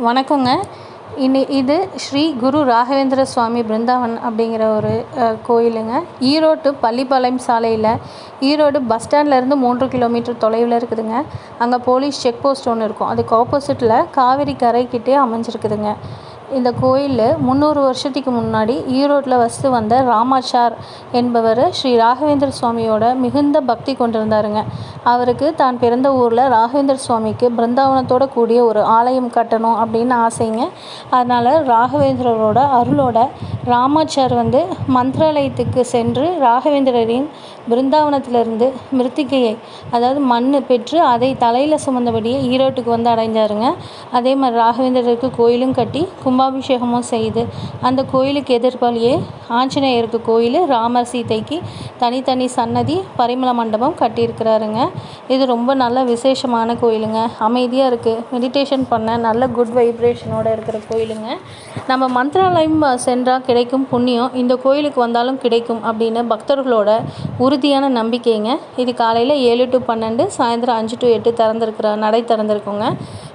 வணக்கங்க. இது ஸ்ரீ குரு ராகவேந்திர சுவாமி பிருந்தாவன் அப்படிங்கிற ஒரு கோயிலுங்க. ஈரோடு பள்ளிப்பாளையம் சாலையில் ஈரோடு பஸ் ஸ்டாண்ட்லேருந்து 3 கிலோமீட்டர் தொலைவில் இருக்குதுங்க. அங்கே போலீஸ் செக் போஸ்ட் ஒன்று இருக்கும். அதுக்கு ஆப்போசிட்டில் காவேரி கரைக்கிட்டே அமைஞ்சிருக்குதுங்க. இந்த கோயில் 300 வருஷத்துக்கு முன்னாடி ஈரோட்டில் வசித்து வந்த ராமாச்சார் என்பவர் ஸ்ரீ ராகவேந்திர சுவாமியோட மிகுந்த பக்தி கொண்டிருந்தாருங்க. அவருக்கு தான் பிறந்த ஊரில் ராகவேந்திர சுவாமிக்கு பிருந்தாவனத்தோட கூடிய ஒரு ஆலயம் கட்டணும் அப்படின்னு ஆசைங்க. அதனால் ராகவேந்திரரோட அருளோட ராமாச்சார் மந்திராலயத்துக்கு சென்று ராகவேந்திரரின் பிருந்தாவனத்திலிருந்து மிருத்திகையை, அதாவது மண் பெற்று அதை தலையில் சுமந்தபடியே ஈரோட்டுக்கு அடைஞ்சாருங்க. அதே மாதிரி ராகவேந்திரருக்கு கோயிலும் கட்டி கும்பாபிஷேகமும் செய்து அந்த கோயிலுக்கு எதிர்பாலியே ஆஞ்சநேயருக்கு கோயில், ராமர் சீதைக்கு தனித்தனி சன்னதி, பரிமள மண்டபம் கட்டியிருக்கிறாருங்க. இது ரொம்ப நல்ல விசேஷமான கோயிலுங்க. அமைதியாக இருக்குது. மெடிடேஷன் பண்ண நல்ல குட் வைப்ரேஷனோடு இருக்கிற கோயிலுங்க. நம்ம மந்திராலயம் சென்றால் கிடைக்கும் புண்ணியம் இந்த கோயிலுக்கு வந்தாலும் கிடைக்கும் அப்படின்னு பக்தர்களோட உறுதியான நம்பிக்கைங்க. இது காலையில் 7 to 12, சாயந்தரம் 5 to 8 நடை திறந்திருக்குங்க.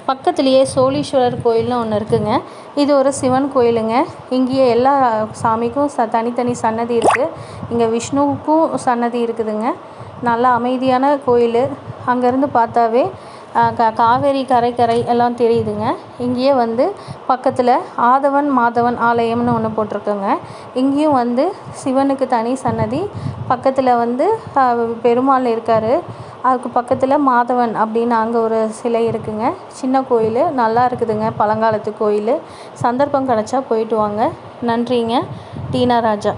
பக்கத்துலேயே சோழீஸ்வரர் கோயில்னு ஒன்று இருக்குதுங்க. இது ஒரு சிவன் கோயிலுங்க. இங்கேயே எல்லா சாமிக்கும் தனித்தனி சன்னதி இருக்குது. இங்கே விஷ்ணுவுக்கும் சன்னதி இருக்குதுங்க. நல்லா அமைதியான கோயில். அங்கேருந்து பார்த்தாவே காவேரி கரை எல்லாம் தெரியுதுங்க. இங்கேயே பக்கத்தில் ஆதவன் மாதவன் ஆலயம்னு ஒன்று போட்டிருக்குங்க. இங்கேயும் சிவனுக்கு தனி சன்னதி, பக்கத்தில் பெருமாள் இருக்கார். அதுக்கு பக்கத்தில் மாதவன் அப்படின்னு அங்கே ஒரு சிலை இருக்குதுங்க. சின்ன கோயில், நல்லா இருக்குதுங்க. பழங்காலத்து கோயில். சந்தர்ப்பம் கிடச்சா போயிட்டு வாங்க. நன்றிங்க. டீனா ராஜா.